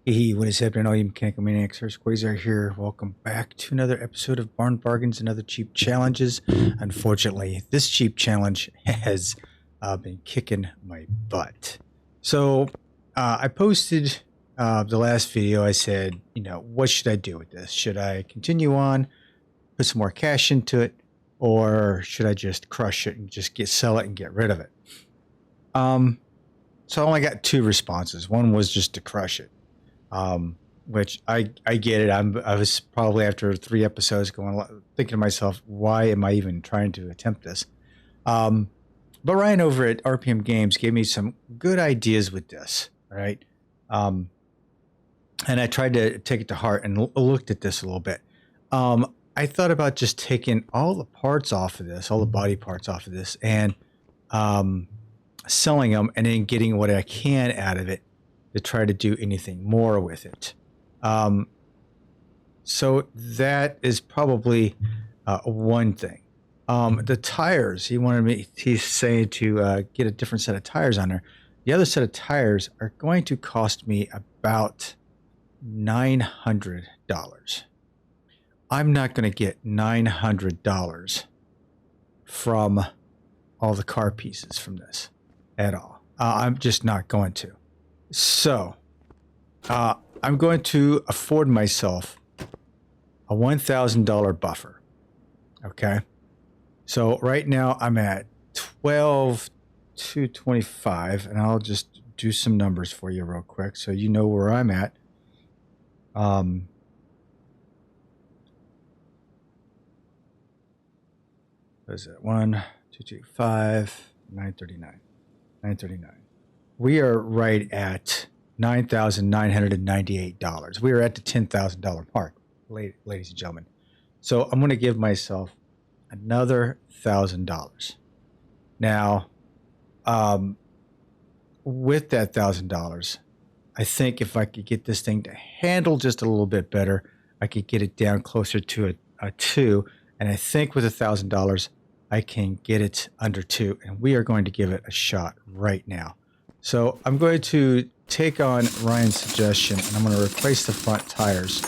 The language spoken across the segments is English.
Hey, what is happening, all you mechanical maniacs? Hurst Quayzar here. Welcome back to another episode of Barn Bargains and Other Cheap Challenges. Unfortunately, this cheap challenge has been kicking my butt. So, I posted the last video. I said, what should I do with this? Should I continue on, put some more cash into it, or should I just crush it and just sell it and get rid of it? So I only got two responses. One was just to crush it. Which I get it. I was probably after 3 episodes thinking to myself, why am I even trying to attempt this? But Ryan over at RPM Games gave me some good ideas with this, right? And I tried to take it to heart and looked at this a little bit. I thought about just taking all the parts off of this, all the body parts off of this, and selling them and then getting what I can out of it to try to do anything more with it. So that is probably one thing. The tires, he's saying to get a different set of tires on there. The other set of tires are going to cost me about $900. I'm not going to get $900 from all the car pieces from this at all. I'm just not going to. So, I'm going to afford myself a $1,000 buffer. Okay. So right now I'm at 12,225, and I'll just do some numbers for you real quick so you know where I'm at. What is it? 1,225, 939, 939. We are right at $9,998. We are at the $10,000 mark, ladies and gentlemen. So I'm going to give myself another $1,000. Now, with that $1,000, I think if I could get this thing to handle just a little bit better, I could get it down closer to a 2. And I think with $1,000, I can get it under 2. And we are going to give it a shot right now. So I'm going to take on Ryan's suggestion, and I'm going to replace the front tires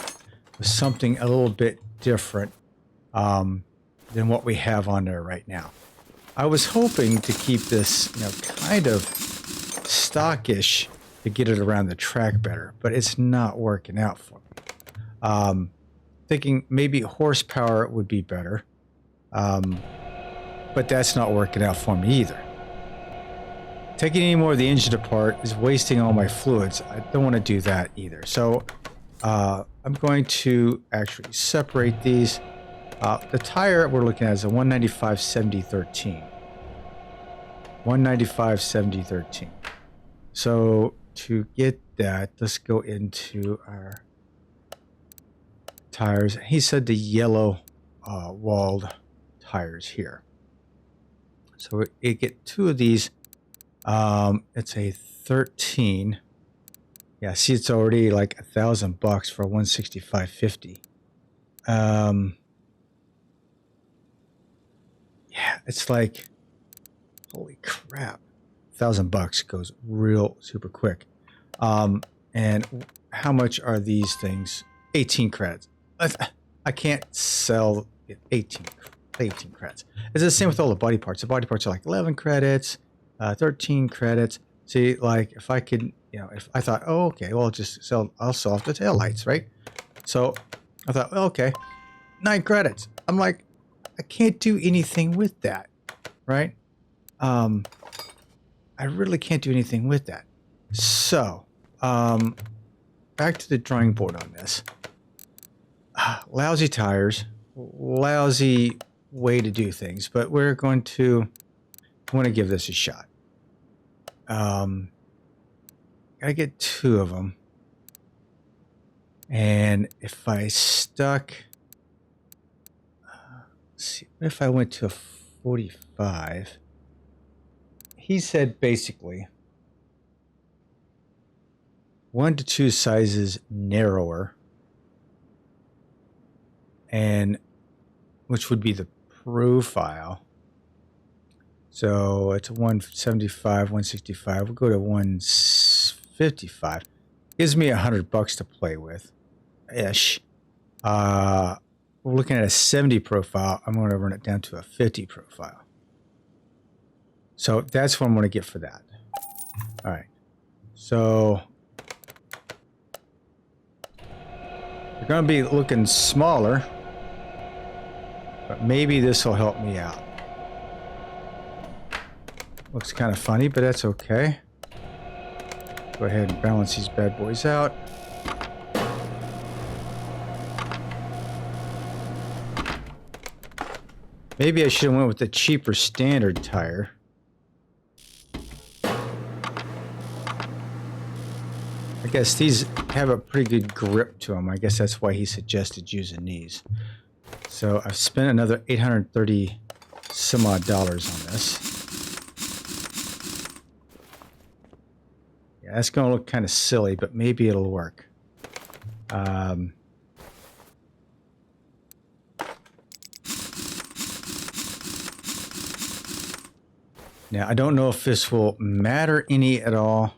with something a little bit different than what we have on there right now. I was hoping to keep this, kind of stockish to get it around the track better, but it's not working out for me. Thinking maybe horsepower would be better, but that's not working out for me either. Taking any more of the engine apart is wasting all my fluids. I don't want to do that either. So I'm going to actually separate these. The tire we're looking at is a 195/70/13. 195/70/13. So to get that, let's go into our tires. He said the yellow walled tires here. So we get 2 of these. It's a 13. Yeah, see, it's already like $1,000 for a 165/50. Yeah, it's like, holy crap, $1,000 goes real super quick. And how much are these things? 18 credits. I can't sell 18 credits. It's the same with all the body parts. The body parts are like 11 credits. 13 credits. See, like if I could, if I thought, oh, okay, well, I'll sell off the taillights, right? So I thought, well, okay, 9 credits. I'm like, I can't do anything with that, right? I really can't do anything with that. So, back to the drawing board on this. Lousy tires, lousy way to do things, but I want to give this a shot. Gotta get 2 of them. And if I stuck, let's see, what if I went to a 45? He said basically 1 to 2 sizes narrower, and which would be the profile. So it's 175, 165. We'll go to 155. Gives me $100 to play with, ish. We're looking at a 70 profile. I'm going to run it down to a 50 profile. So that's what I'm going to get for that. All right. So they're going to be looking smaller, but maybe this will help me out. Looks kind of funny, but that's okay. Go ahead and balance these bad boys out. Maybe I should have went with the cheaper standard tire. I guess these have a pretty good grip to them. I guess that's why he suggested using these. So I've spent another $830 some odd dollars on this. Yeah, that's going to look kind of silly, but maybe it'll work. Now, I don't know if this will matter any at all.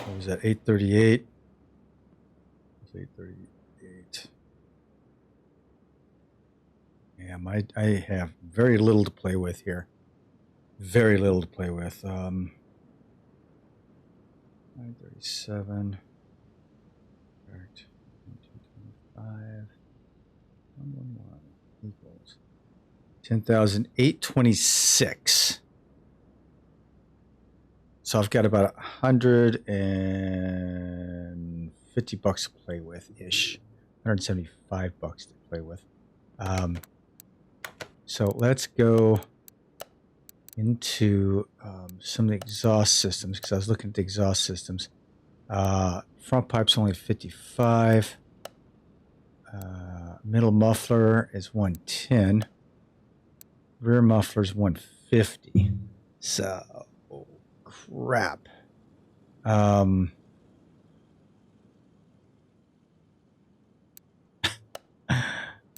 What was that, 838? 838. Yeah, I have very little to play with here. Very little to play with. 937. 225. 111 equals 10,826. So I've got about $150 to play with ish. $175 to play with. So let's go into some of the exhaust systems, because I was looking at the exhaust systems. Front pipe's only 55. Middle muffler is 110. Rear muffler is 150. So, crap.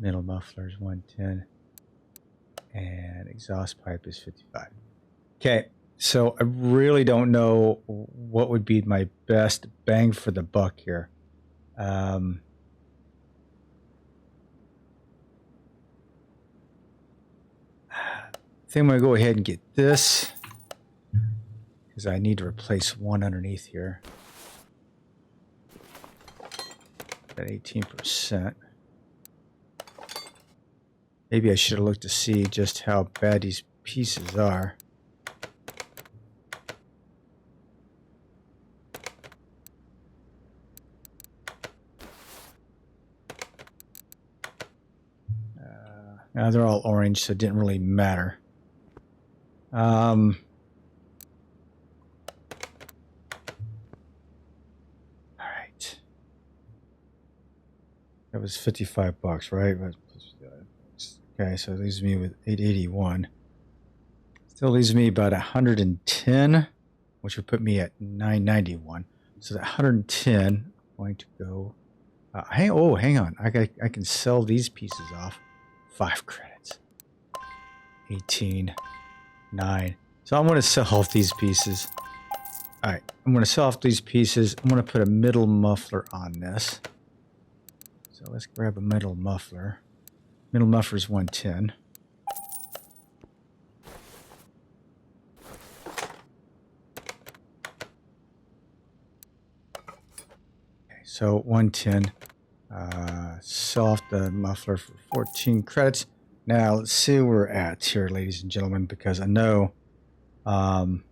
Middle muffler is 110. And exhaust pipe is 55. Okay, so I really don't know what would be my best bang for the buck here. I think I'm going to go ahead and get this, because I need to replace one underneath here. At 18%. Maybe I should have looked to see just how bad these pieces are. Now they're all orange, so it didn't really matter. All right. That was $55, right? Okay, so it leaves me with 881. Still leaves me about 110, which would put me at 991. So that 110, I'm going to go. Hang on. I can sell these pieces off. 5 credits. 18. 9. So I'm going to sell off these pieces. All right, I'm going to sell off these pieces. I'm going to put a middle muffler on this. So let's grab a middle muffler. Middle muffler is 110. Okay, so 110. Sell off the muffler for 14 credits. Now, let's see where we're at here, ladies and gentlemen, because I know 1,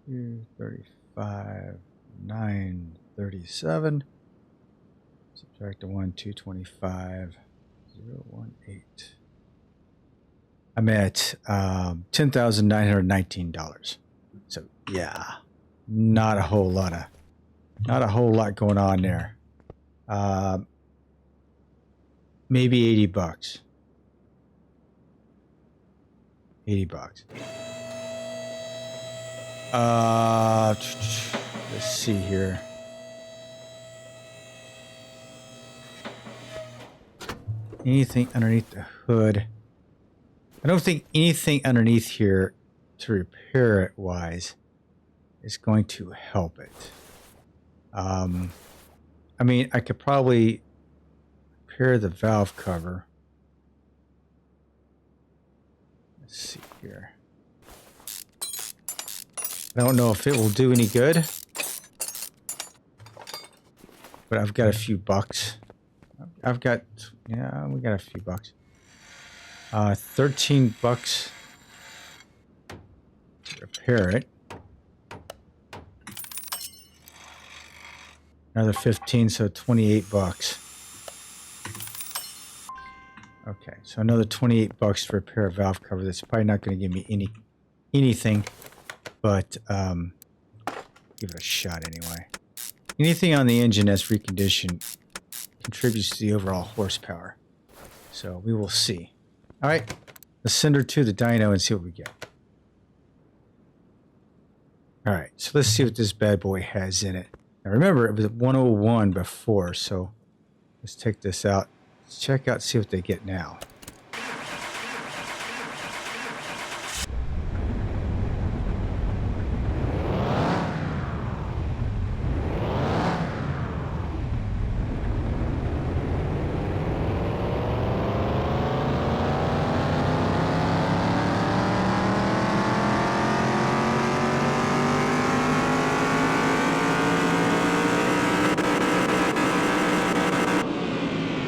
2, 35, 9, 37. Subtract the 1, 225, 0, 1, 8. I'm at $10,919. So yeah, not a whole lot going on there. Maybe $80. $80. Let's see here. Anything underneath the hood? I don't think anything underneath here to repair it wise is going to help it. I mean, I could probably repair the valve cover. Let's see here. I don't know if it will do any good, but I've got a few bucks. I've got, yeah, we got a few bucks. 13 bucks to repair it. Another 15, so 28 bucks. Okay, so another 28 bucks to repair a valve cover. That's probably not going to give me anything, but give it a shot anyway. Anything on the engine that's reconditioned contributes to the overall horsepower. So we will see. All right, let's send her to the dyno and see what we get. All right, so let's see what this bad boy has in it. Now remember, it was 101 before, so let's take this out. Let's check out, see what they get now.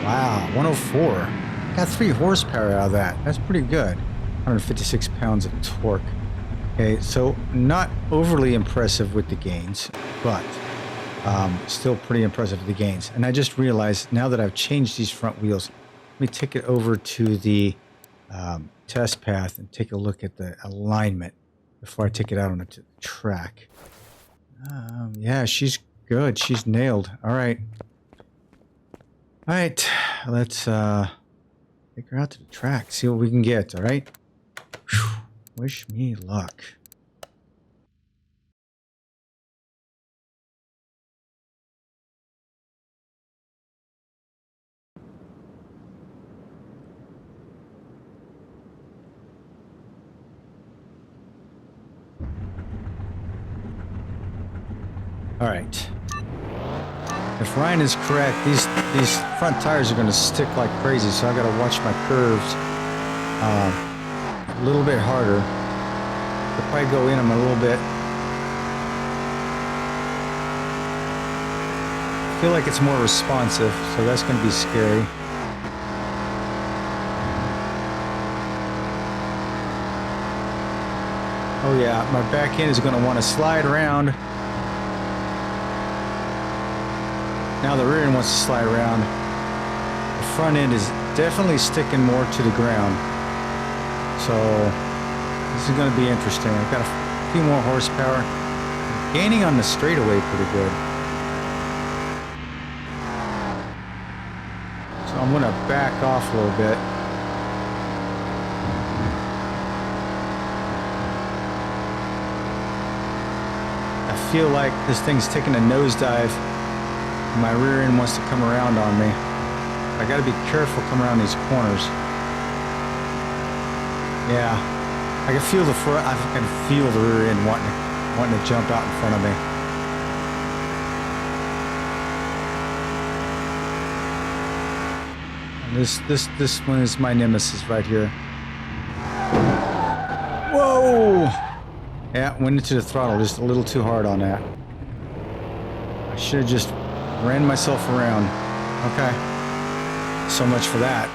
Wow, 104. Got 3 horsepower out of that. That's pretty good. 156 pounds of torque. Okay, so not overly impressive with the gains, but still pretty impressive with the gains. And I just realized now that I've changed these front wheels, let me take it over to the test path and take a look at the alignment before I take it out on the track. Yeah, she's good. She's nailed. All right. All right, let's take her out to the track, see what we can get, all right? Whew. Wish me luck. All right. If Ryan is correct, these front tires are going to stick like crazy, so I got to watch my curves a little bit harder. I'll probably go in them a little bit. I feel like it's more responsive, so that's going to be scary. Oh yeah, my back end is going to want to slide around. Now the rear end wants to slide around. The front end is definitely sticking more to the ground. So this is going to be interesting. I've got a few more horsepower. I'm gaining on the straightaway pretty good. So I'm going to back off a little bit. I feel like this thing's taking a nosedive. My rear end wants to come around on me. I got to be careful coming around these corners. Yeah, I can feel the front. I can feel the rear end wanting to jump out in front of me. And this one is my nemesis right here. Whoa! Yeah, went into the throttle just a little too hard on that. I should have just ran myself around. Okay. So much for that.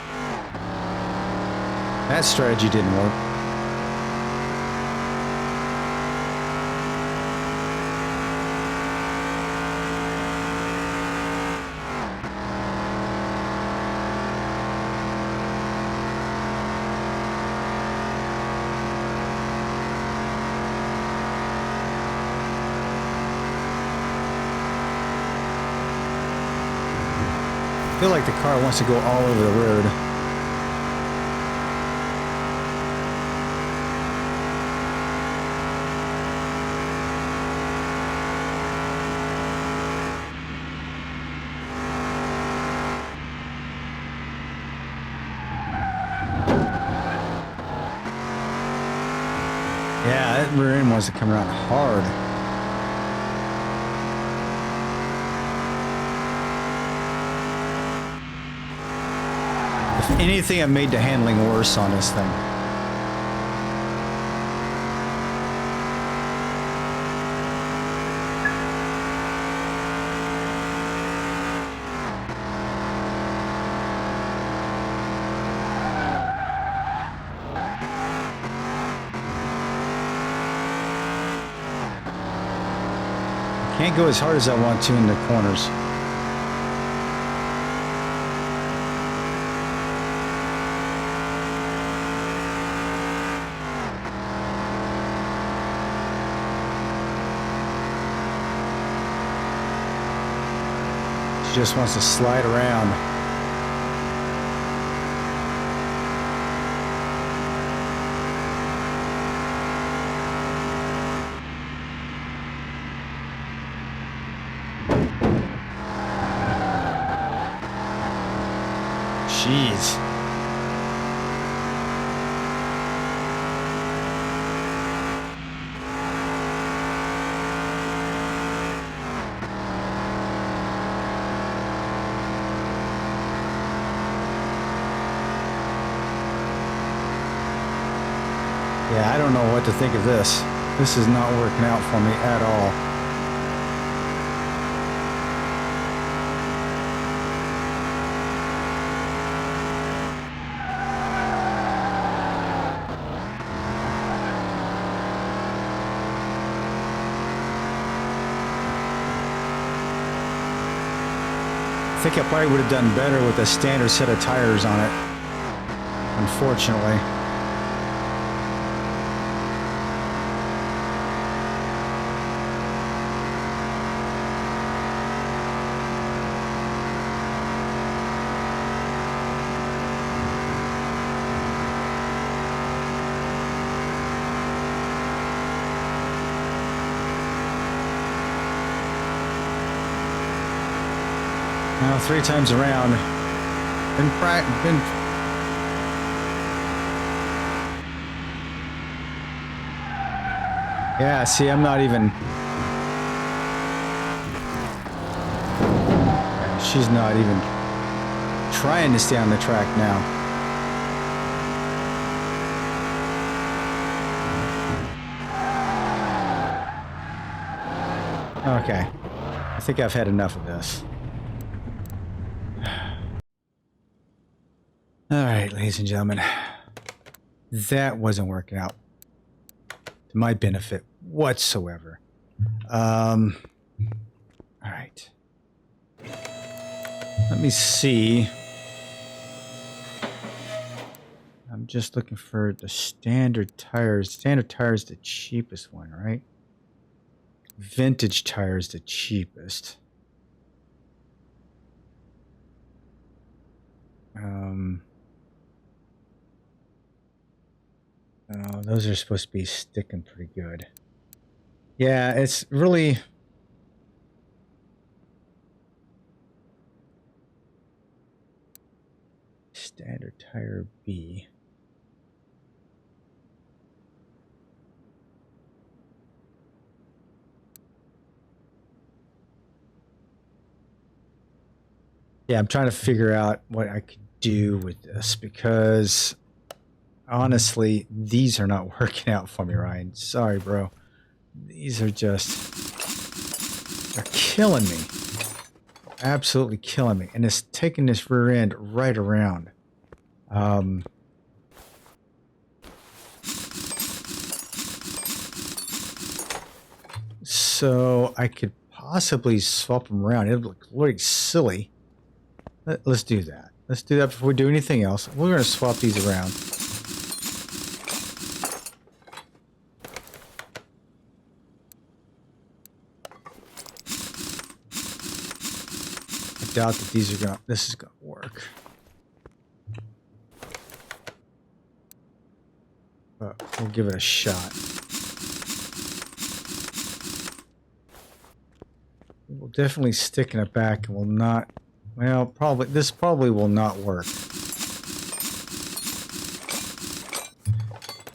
That strategy didn't work. I feel like the car wants to go all over the road. Yeah, that rear end wants to come around hard. If anything, it made the handling worse on this thing. Can't go as hard as I want to in the corners. She just wants to slide around. Jeez. Yeah, I don't know what to think of this. This is not working out for me at all. I think I probably would have done better with a standard set of tires on it, unfortunately. Now 3 times around, been yeah, see, I'm not even, she's not even trying to stay on the track now. Okay, I think I've had enough of this. All right, ladies and gentlemen, that wasn't working out to my benefit whatsoever. All right. Let me see. I'm just looking for the standard tires. Standard tire is the cheapest one, right? Vintage tire is the cheapest. Oh, those are supposed to be sticking pretty good. Yeah, it's really... Standard tire B. Yeah, I'm trying to figure out what I could do with this because... Honestly, these are not working out for me, Ryan. Sorry, bro. These are just... They're killing me. Absolutely killing me. And it's taking this rear end right around. So I could possibly swap them around. It'll look really silly. Let's do that. Let's do that before we do anything else. We're going to swap these around. Doubt that these are this is gonna work, but we'll give it a shot. We'll definitely stick in it back and will not, well, this probably will not work.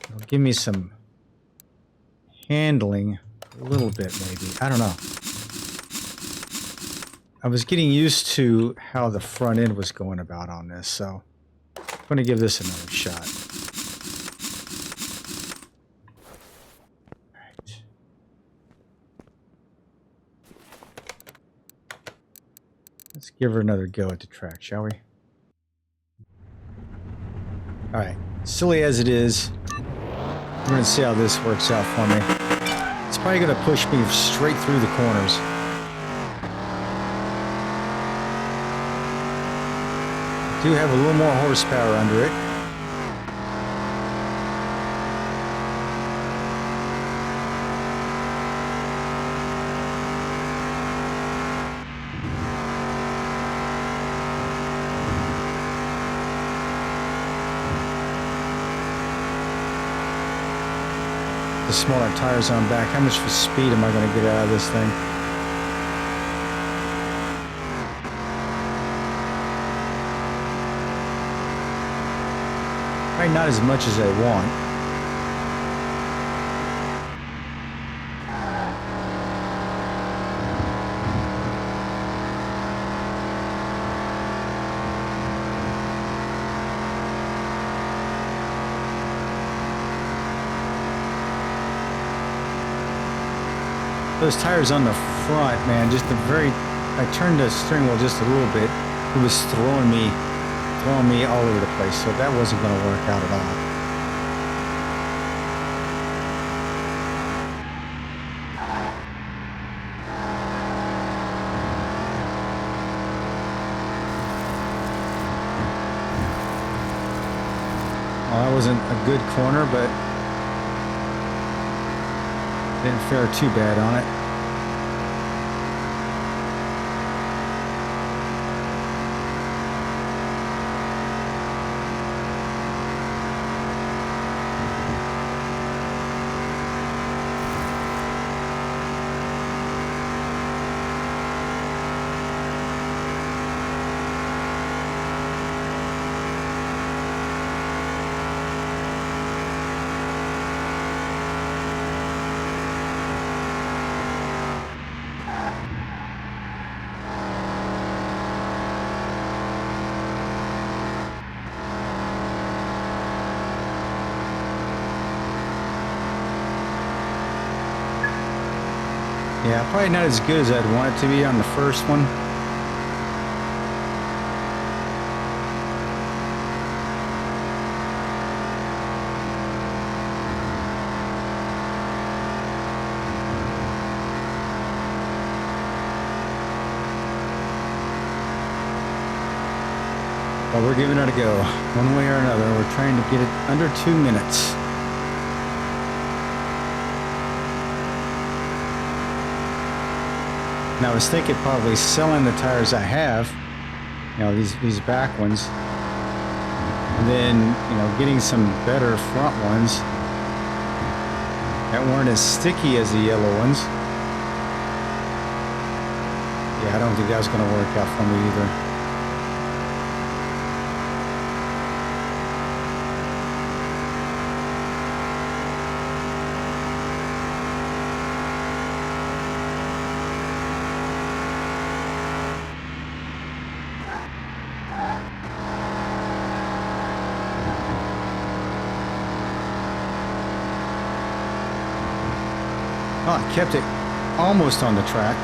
It'll give me some handling a little bit, maybe. I don't know. I was getting used to how the front end was going about on this, so I'm going to give this another shot. All right. Let's give her another go at the track, shall we? All right. Silly as it is, we're going to see how this works out for me. It's probably going to push me straight through the corners. Do have a little more horsepower under it. The smaller tires on back. How much for speed am I going to get out of this thing? Probably not as much as I want. Those tires on the front, man, just the very... I turned the steering wheel just a little bit. It was throwing me all over the place, so that wasn't going to work out at all. Well, that wasn't a good corner, but didn't fare too bad on it. Yeah, probably not as good as I'd want it to be on the first one. But we're giving it a go, one way or another. We're trying to get it under 2 minutes. And I was thinking probably selling the tires I have, you know, these back ones, and then, you know, getting some better front ones that weren't as sticky as the yellow ones. Yeah, I don't think that's going to work out for me either. Oh, I kept it almost on the track.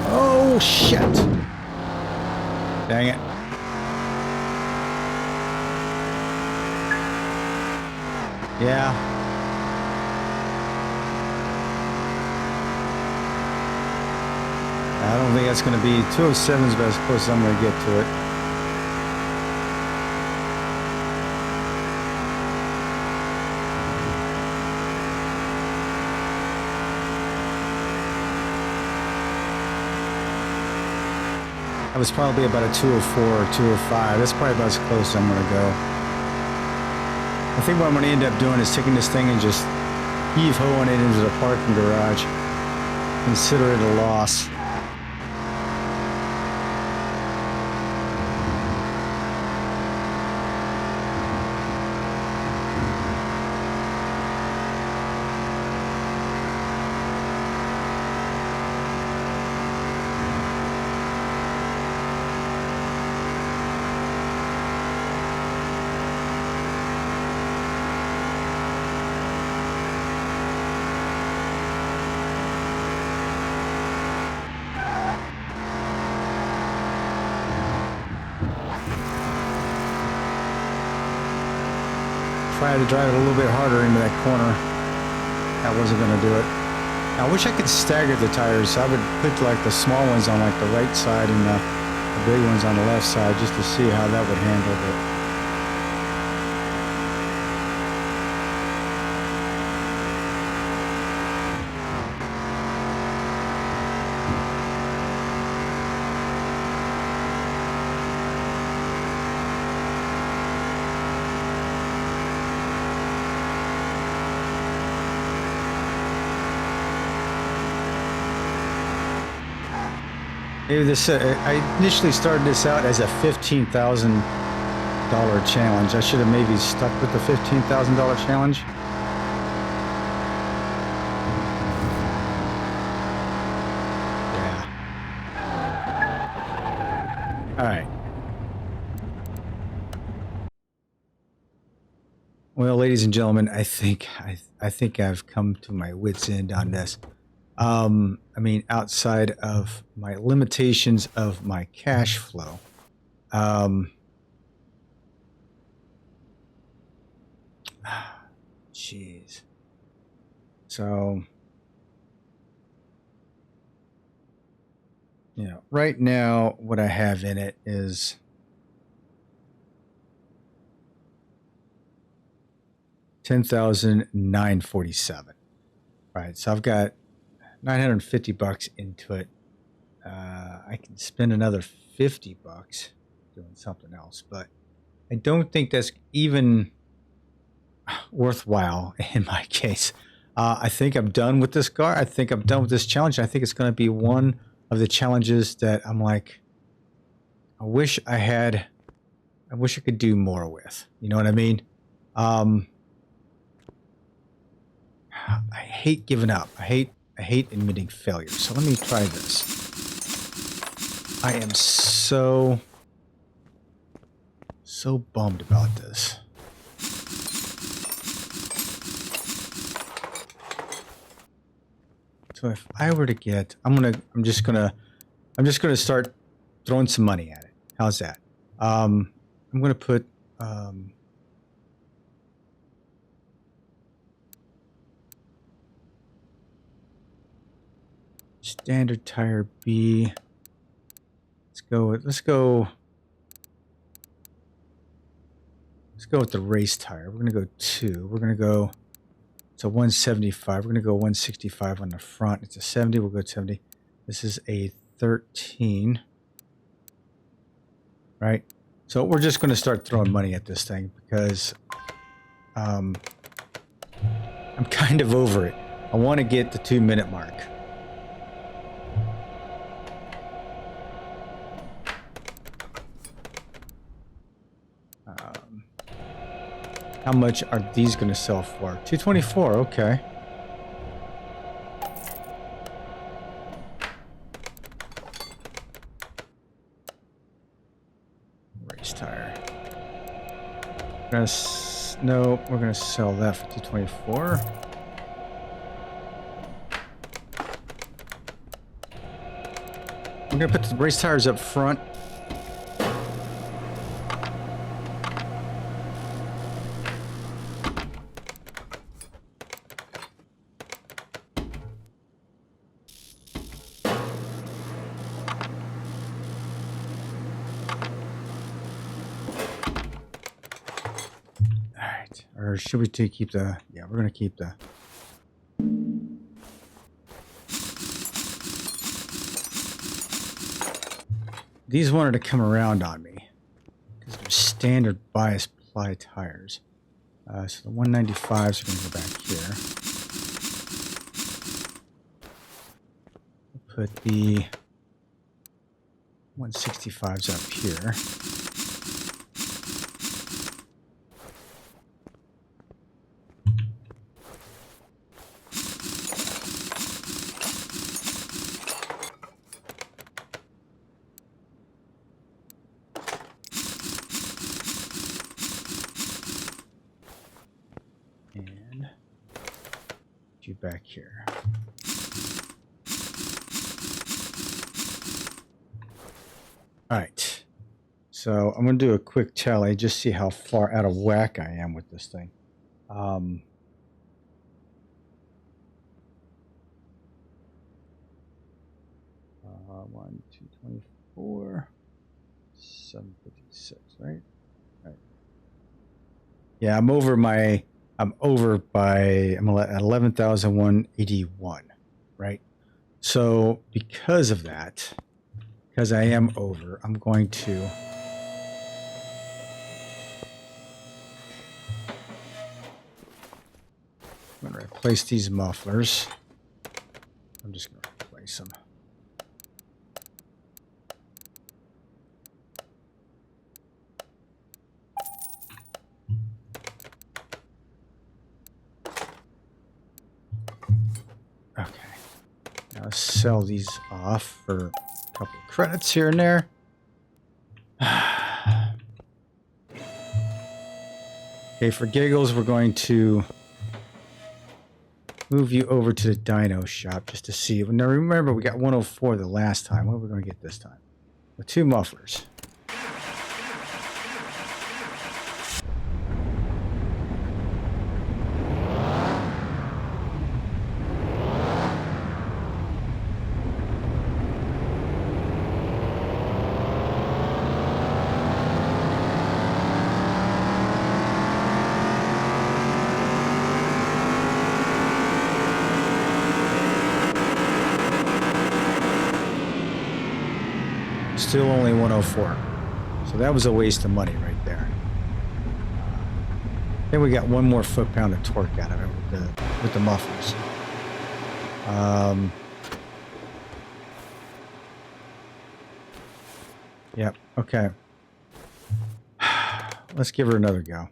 Oh, shit. Dang it. Yeah. think that's going to be 207 is about as close as I'm going to get to it. That was probably about a 204 or 205. That's probably about as close as I'm going to go. I think what I'm going to end up doing is taking this thing and just heave-hoeing it into the parking garage. Consider it a loss. Tried to drive it a little bit harder into that corner. That wasn't going to do it. Now, I wish I could stagger the tires. I would put like the small ones on like the right side and the big ones on the left side just to see how that would handle it. Maybe this. I initially started this out as a $15,000 challenge. I should have maybe stuck with the $15,000 challenge. Yeah. All right. Well, ladies and gentlemen, I think I've come to my wit's end on this. I mean, outside of my limitations of my cash flow, jeez. So, you know, right now, what I have in it is $10,947. Right. So I've got $950 into it. I can spend another $50 doing something else, but I don't think that's even worthwhile in my case. I think I'm done with this car. I think I'm done with this challenge. I think it's going to be one of the challenges that I'm like, I wish I could do more with. You know what I mean? I hate giving up. I hate admitting failure. So let me try this. I am so bummed about this. So if I were to get, I'm just gonna start throwing some money at it. How's that? I'm gonna put standard tire B. Let's go with the race tire. We're gonna go 2. We're gonna go to 175. We're gonna go 165 on the front. It's a 70. We'll go 70. This is a 13. Right? So we're just gonna start throwing money at this thing because I'm kind of over it. I want to get the 2-minute mark. How much are these going to sell for? $224. Okay. Race tire. No, we're going to sell that for $224. We're going to put the race tires up front. Or should we keep the... Yeah, we're going to keep the... These wanted to come around on me because they're standard bias ply tires. So the 195s are going to go back here. We'll put the 165s up here. You back here. All right. So I'm going to do a quick tally, just see how far out of whack I am with this thing. 1, 224, 756, right? All right. Yeah, I'm over by, I'm at 11,181, right? So because of that, because I am over, I'm going to replace these mufflers. I'm just going to replace them. Okay. Now sell these off for a couple of credits here and there. Okay, for giggles, we're going to move you over to the dyno shop just to see. Now remember, we got 104 the last time. What are we going to get this time? With 2 mufflers. Still only 104. So that was a waste of money right there. Then we got 1 more foot-pound of torque out of it with the mufflers. Yep, okay. Let's give her another go.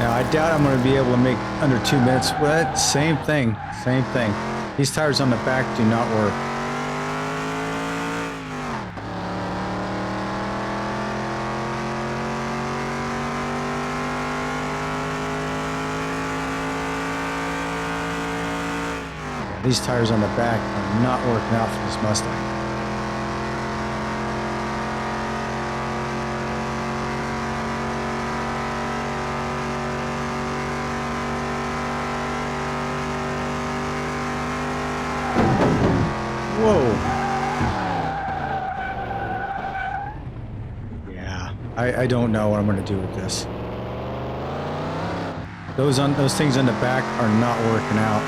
Now, I doubt I'm going to be able to make under 2 minutes. Well, same thing. Same thing. These tires on the back do not work. Yeah, these tires on the back are not working out for this Mustang. Whoa. Yeah, I don't know what I'm going to do with this. Those things on the back are not working out.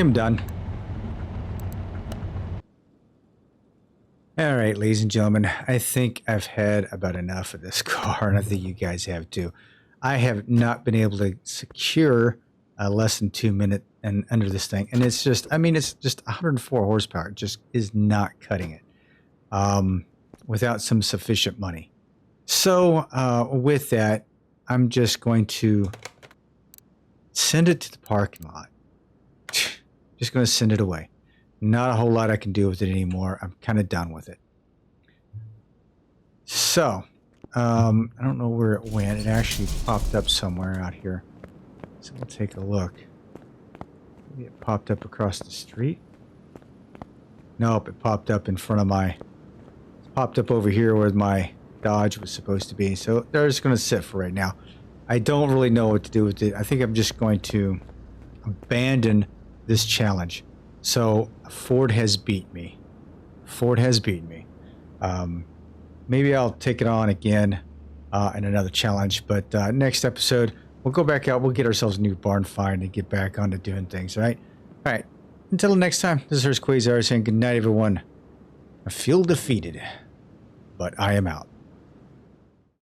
I'm done. All right, ladies and gentlemen, I think I've had about enough of this car, and I think you guys have too. I have not been able to secure a less than 2 minute and under this thing. And it's just, I mean, it's just 104 horsepower. It just is not cutting it without some sufficient money. So with that, I'm just going to send it to the parking lot. Just going to send it away. Not a whole lot I can do with it anymore. I'm kind of done with it. So, I don't know where it went. It actually popped up somewhere out here. So we'll take a look. Maybe it popped up across the street. Nope, it popped up in front of my... It popped up over here where my Dodge was supposed to be. So they're just going to sit for right now. I don't really know what to do with it. I think I'm just going to abandon this challenge. So Ford has beat me. Ford has beaten me. Maybe I'll take it on again in another challenge. But next episode, we'll go back out. We'll get ourselves a new barn find and get back onto doing things, all right? All right. Until next time, this is Hurst Quayzar saying good night, everyone. I feel defeated, but I am out.